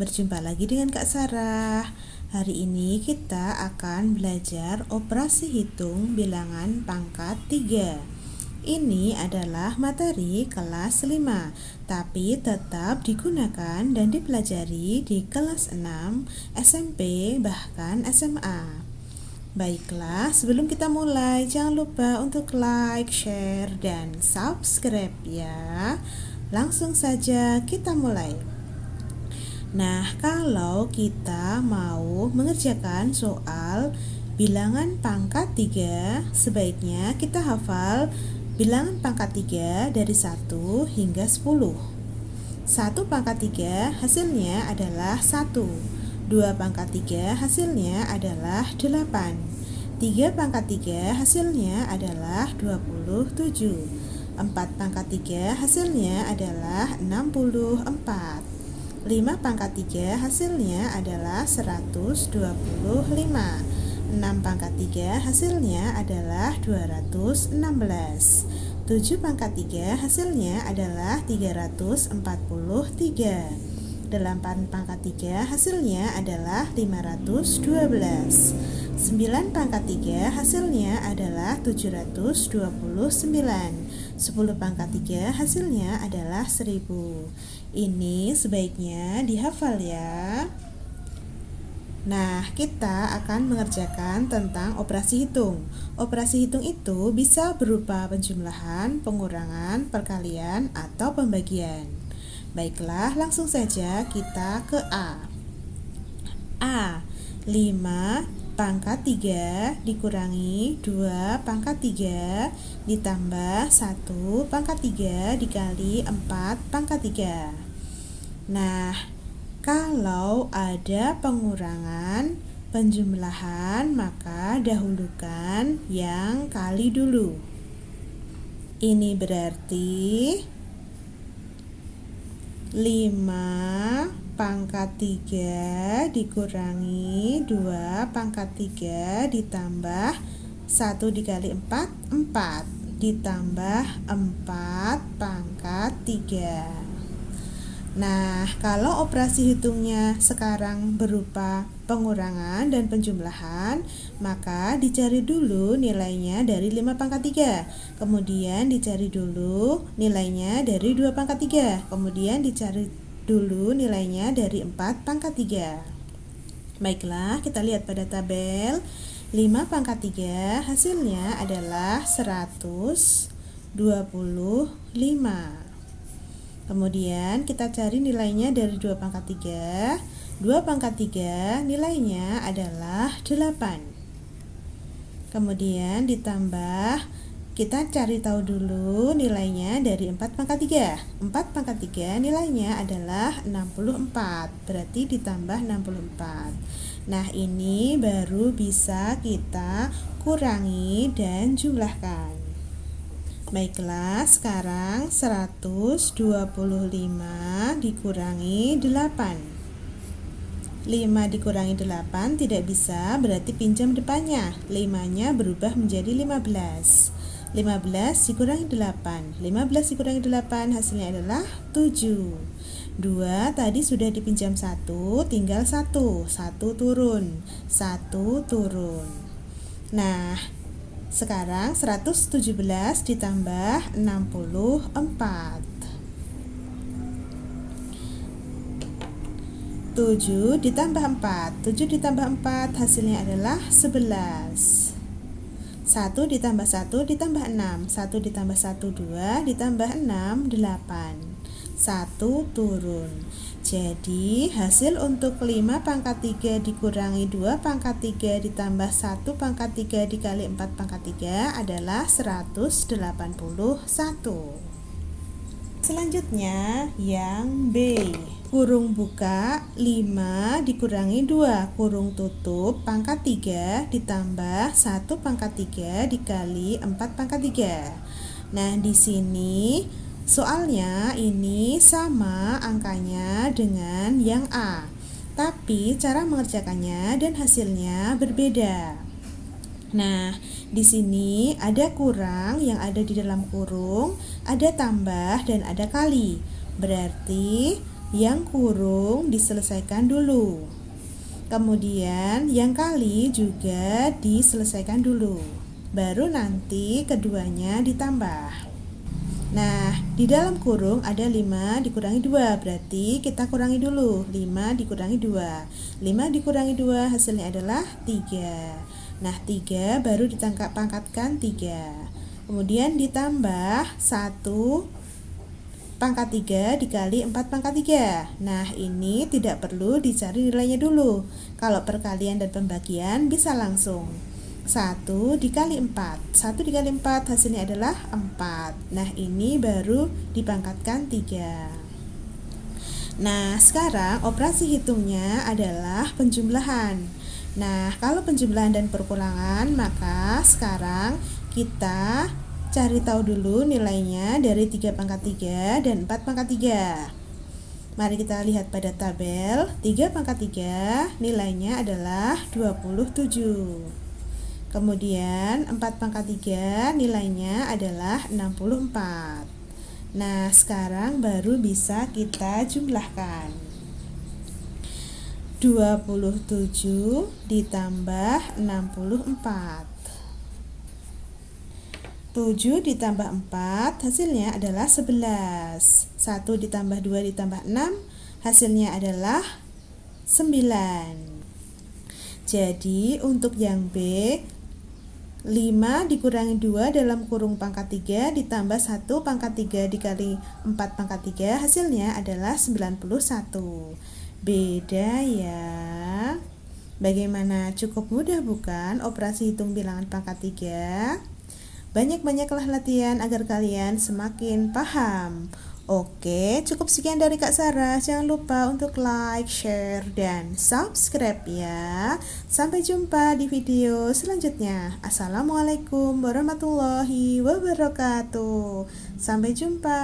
berjumpa lagi dengan Kak Sarah. Hari ini kita akan belajar operasi hitung bilangan pangkat 3. Ini adalah materi kelas 5, tapi tetap digunakan dan dipelajari di kelas 6, SMP, bahkan SMA. Baiklah, sebelum kita mulai, jangan lupa untuk like, share, dan subscribe ya. Langsung saja kita mulai. Nah, kalau kita mau mengerjakan soal bilangan pangkat 3, sebaiknya kita hafal bilangan pangkat 3 dari 1 hingga 10. 1 pangkat 3 hasilnya adalah 1. 2 pangkat 3 hasilnya adalah 8. 3 pangkat 3 hasilnya adalah 27. 4 pangkat 3 hasilnya adalah 64. 5 pangkat 3 hasilnya adalah 125. 6 pangkat 3 hasilnya adalah 216. 7 pangkat 3 hasilnya adalah 343. 8 pangkat 3 hasilnya adalah 512. 9 pangkat 3 hasilnya adalah 729. 10 pangkat 3 hasilnya adalah 1000. Ini sebaiknya dihafal ya. Nah, kita akan mengerjakan tentang operasi hitung. Operasi hitung itu bisa berupa penjumlahan, pengurangan, perkalian, atau pembagian. Baiklah, langsung saja kita ke A. 5 pangkat 3 dikurangi 2 pangkat 3 ditambah 1 pangkat 3 dikali 4 pangkat 3. Nah, kalau ada pengurangan, penjumlahan, maka dahulukan yang kali dulu. Ini berarti 5 pangkat 3 dikurangi 2 pangkat 3 ditambah 1 dikali 4, 4 ditambah 4 pangkat 3. Nah, kalau operasi hitungnya sekarang berupa pengurangan dan penjumlahan, maka dicari dulu nilainya dari 5 pangkat 3. Kemudian dicari dulu nilainya dari 2 pangkat 3. Kemudian dicari dulu nilainya dari 4 pangkat 3. Baiklah, kita lihat pada tabel. 5 pangkat 3 hasilnya adalah 125. Kemudian kita cari nilainya dari 2 pangkat 3. 2 pangkat 3 nilainya adalah 8. Kemudian ditambah, kita cari tahu dulu nilainya dari 4 pangkat 3. 4 pangkat 3 nilainya adalah 64. Berarti ditambah 64. Nah, ini baru bisa kita kurangi dan jumlahkan. Baiklah, sekarang 125 dikurangi 8. 5 dikurangi 8 tidak bisa, berarti pinjam depannya. 5-nya berubah menjadi 15. 15 dikurangi 8. 15 dikurangi 8 hasilnya adalah 7. 2 tadi sudah dipinjam 1, tinggal 1. 1 turun. 1 turun. Nah, sekarang 117 ditambah 64. 7 ditambah 4. 7 ditambah 4 hasilnya adalah 11. 1 ditambah 1 ditambah 6. 1 ditambah 1, 2 ditambah 6, 8. 1 turun. Jadi hasil untuk 5 pangkat 3 dikurangi 2 pangkat 3 ditambah 1 pangkat 3 dikali 4 pangkat 3 adalah 181. Selanjutnya yang B. Kurung buka 5 dikurangi 2 kurung tutup pangkat 3 ditambah 1 pangkat 3 dikali 4 pangkat 3. Nah, di sini soalnya ini sama angkanya dengan yang A, tapi cara mengerjakannya dan hasilnya berbeda. Nah, di sini ada kurang yang ada di dalam kurung, ada tambah dan ada kali. Berarti yang kurung diselesaikan dulu. Kemudian yang kali juga diselesaikan dulu. Baru nanti keduanya ditambah. Nah, di dalam kurung ada 5 dikurangi 2, berarti kita kurangi dulu. 5 dikurangi 2. 5 dikurangi 2 hasilnya adalah 3. Nah, 3 baru pangkatkan 3. Kemudian ditambah 1 pangkat 3 dikali 4 pangkat 3. Nah, ini tidak perlu dicari nilainya dulu. Kalau perkalian dan pembagian bisa langsung. 1 dikali 4. 1 dikali 4 hasilnya adalah 4. Nah, ini baru dipangkatkan 3. Nah, sekarang operasi hitungnya adalah penjumlahan. Nah, kalau penjumlahan dan perkulangan, maka sekarang kita cari tahu dulu nilainya dari 3 pangkat 3 dan 4 pangkat 3. Mari kita lihat pada tabel. 3 pangkat 3 nilainya adalah 27. Kemudian 4 pangkat 3 nilainya adalah 64. Nah, sekarang baru bisa kita jumlahkan. 27 ditambah 64. 7 ditambah 4 hasilnya adalah 11. 1 ditambah 2 ditambah 6 hasilnya adalah 9. Jadi untuk yang B, 5 dikurangi 2 dalam kurung pangkat 3 ditambah 1 pangkat 3 dikali 4 pangkat 3 hasilnya adalah 91. Beda ya. Bagaimana, cukup mudah bukan operasi hitung bilangan pangkat 3? Banyak-banyaklah latihan agar kalian semakin paham. Oke, cukup sekian dari Kak Sarah. Jangan lupa untuk like, share, dan subscribe ya. Sampai jumpa di video selanjutnya. Assalamualaikum warahmatullahi wabarakatuh. Sampai jumpa.